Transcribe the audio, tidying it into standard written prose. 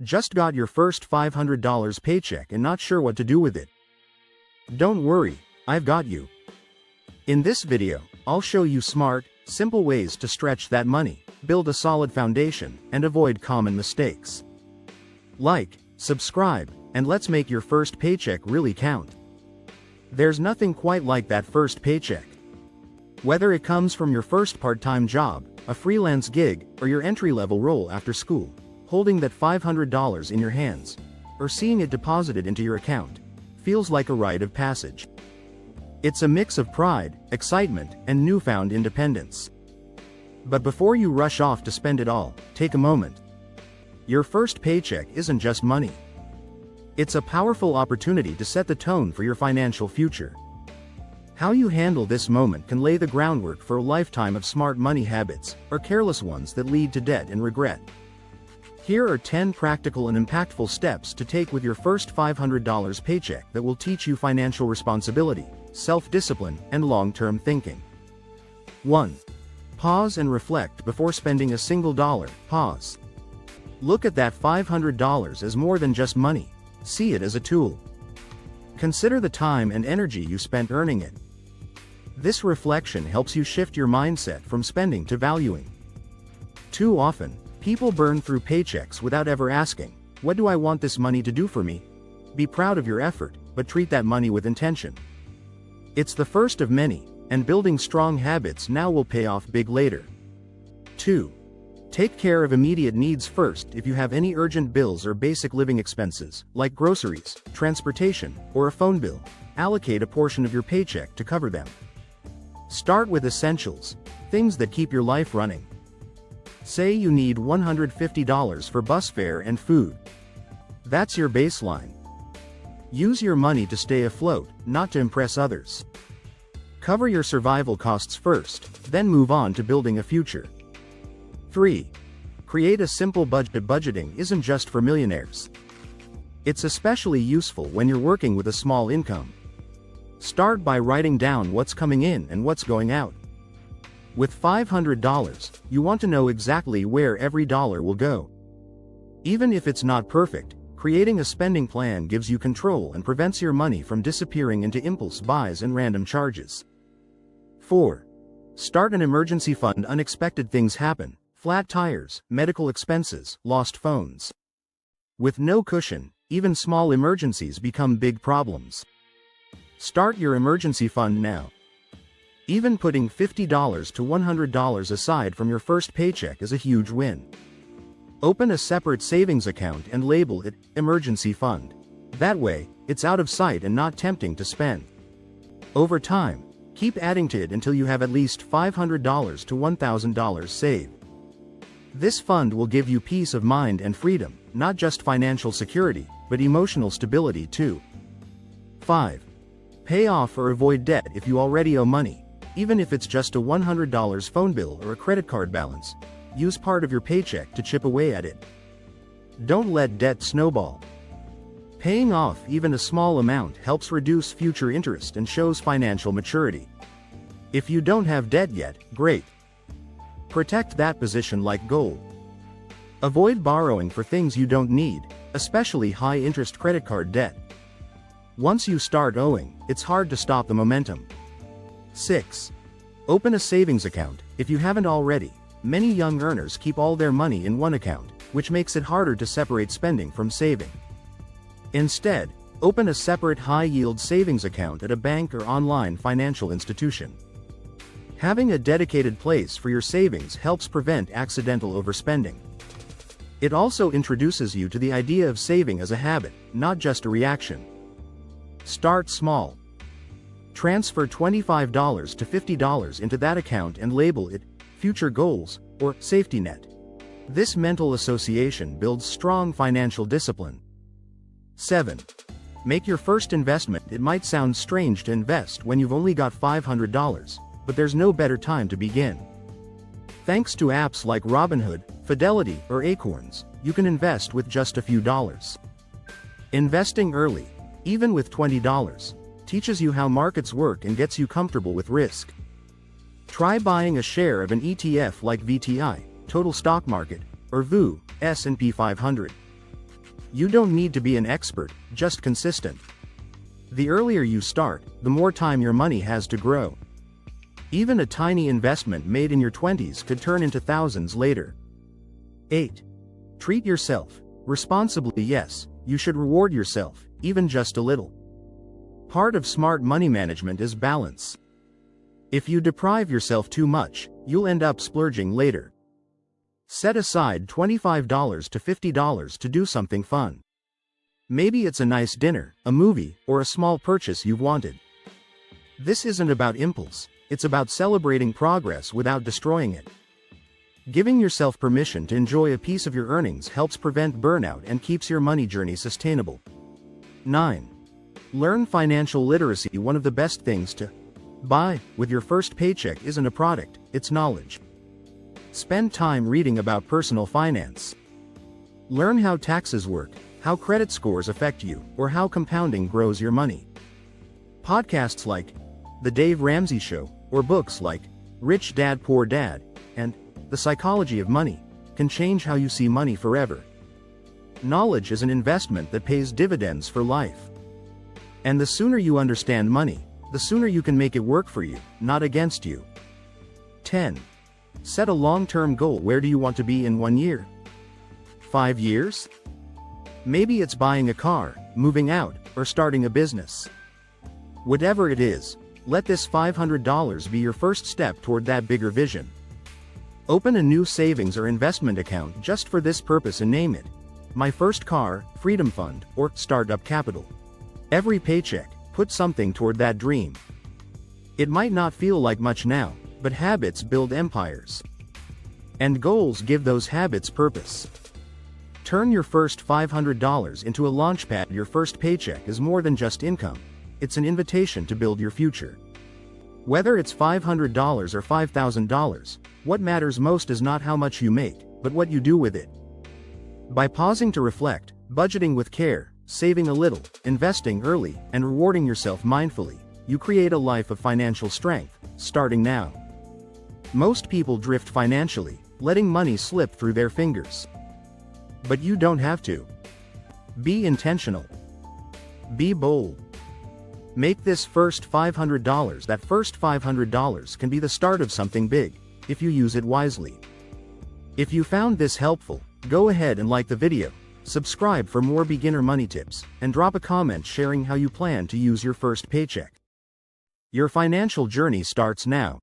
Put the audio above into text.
Just got your first $500 paycheck and not sure what to do with it? Don't worry, I've got you. In this video, I'll show you smart, simple ways to stretch that money, build a solid foundation, and avoid common mistakes. Like, subscribe, and let's make your first paycheck really count. There's nothing quite like that first paycheck. Whether it comes from your first part-time job, a freelance gig, or your entry-level role after school, holding that $500 in your hands, or seeing it deposited into your account, feels like a rite of passage. It's a mix of pride, excitement, and newfound independence. But before you rush off to spend it all, take a moment. Your first paycheck isn't just money. It's a powerful opportunity to set the tone for your financial future. How you handle this moment can lay the groundwork for a lifetime of smart money habits, or careless ones that lead to debt and regret. Here are 10 practical and impactful steps to take with your first $500 paycheck that will teach you financial responsibility, self-discipline, and long-term thinking. 1. Pause and reflect before spending a single dollar. Pause. Look at that $500 as more than just money. See it as a tool. Consider the time and energy you spent earning it. This reflection helps you shift your mindset from spending to valuing. Too often, people burn through paychecks without ever asking, "What do I want this money to do for me?" Be proud of your effort, but treat that money with intention. It's the first of many, and building strong habits now will pay off big later. 2. Take care of immediate needs first. If you have any urgent bills or basic living expenses, like groceries, transportation, or a phone bill, allocate a portion of your paycheck to cover them. Start with essentials, things that keep your life running. Say you need $150 for bus fare and food. That's your baseline. Use your money to stay afloat, not to impress others. Cover your survival costs first, then move on to building a future. 3. Create a simple budget. Budgeting isn't just for millionaires. It's especially useful when you're working with a small income. Start by writing down what's coming in and what's going out. With $500, you want to know exactly where every dollar will go. Even if it's not perfect, creating a spending plan gives you control and prevents your money from disappearing into impulse buys and random charges. 4. Start an emergency fund. Unexpected things happen. Flat tires, medical expenses, lost phones. With no cushion, even small emergencies become big problems. Start your emergency fund now. Even putting $50 to $100 aside from your first paycheck is a huge win. Open a separate savings account and label it Emergency Fund. That way, it's out of sight and not tempting to spend. Over time, keep adding to it until you have at least $500 to $1,000 saved. This fund will give you peace of mind and freedom, not just financial security, but emotional stability too. 5. Pay off or avoid debt. If you already owe money, even if it's just a $100 phone bill or a credit card balance, use part of your paycheck to chip away at it. Don't let debt snowball. Paying off even a small amount helps reduce future interest and shows financial maturity. If you don't have debt yet, great. Protect that position like gold. Avoid borrowing for things you don't need, especially high-interest credit card debt. Once you start owing, it's hard to stop the momentum. 6. Open a savings account. If you haven't already, many young earners keep all their money in one account, which makes it harder to separate spending from saving. Instead, open a separate high-yield savings account at a bank or online financial institution. Having a dedicated place for your savings helps prevent accidental overspending. It also introduces you to the idea of saving as a habit, not just a reaction. Start small. Transfer $25 to $50 into that account and label it Future Goals or Safety Net. This mental association builds strong financial discipline. 7. Make your first investment. It might sound strange to invest when you've only got $500. But there's no better time to begin. Thanks to apps like Robinhood, Fidelity, or Acorns, you can invest with just a few dollars. Investing early, even with $20, teaches you how markets work and gets you comfortable with risk. Try buying a share of an ETF like VTI, Total Stock Market, or VU, S&P 500. You don't need to be an expert, just consistent. The earlier you start, the more time your money has to grow. Even a tiny investment made in your 20s could turn into thousands later. 8. Treat yourself responsibly. Yes, you should reward yourself, even just a little. Part of smart money management is balance. If you deprive yourself too much, you'll end up splurging later. Set aside $25 to $50 to do something fun. Maybe it's a nice dinner, a movie, or a small purchase you've wanted. This isn't about impulse, it's about celebrating progress without destroying it. Giving yourself permission to enjoy a piece of your earnings helps prevent burnout and keeps your money journey sustainable. 9. Learn financial literacy. One of the best things to buy with your first paycheck isn't a product, it's knowledge. Spend time reading about personal finance. Learn how taxes work, how credit scores affect you, or how compounding grows your money. Podcasts like The Dave Ramsey Show, or books like Rich Dad Poor Dad and The Psychology of Money can change how you see money forever. Knowledge is an investment that pays dividends for life. And the sooner you understand money, the sooner you can make it work for you, not against you. 10. Set a long-term goal. Where do you want to be in 1 year? 5 years? Maybe it's buying a car, moving out, or starting a business. Whatever it is, let this $500 be your first step toward that bigger vision. Open a new savings or investment account just for this purpose and name it My First Car, Freedom Fund, or Startup Capital. Every paycheck, put something toward that dream. It might not feel like much now, but habits build empires. And goals give those habits purpose. Turn your first $500 into a launchpad. Your first paycheck is more than just income, it's an invitation to build your future. Whether it's $500 or $5,000, what matters most is not how much you make, but what you do with it. By pausing to reflect, budgeting with care, saving a little, investing early, and rewarding yourself mindfully, you create a life of financial strength, starting now. Most people drift financially, letting money slip through their fingers. But you don't have to. Be intentional. Be bold. Make this first $500. That first $500 can be the start of something big, if you use it wisely. If you found this helpful, go ahead and like the video, subscribe for more beginner money tips, and drop a comment sharing how you plan to use your first paycheck. Your financial journey starts now.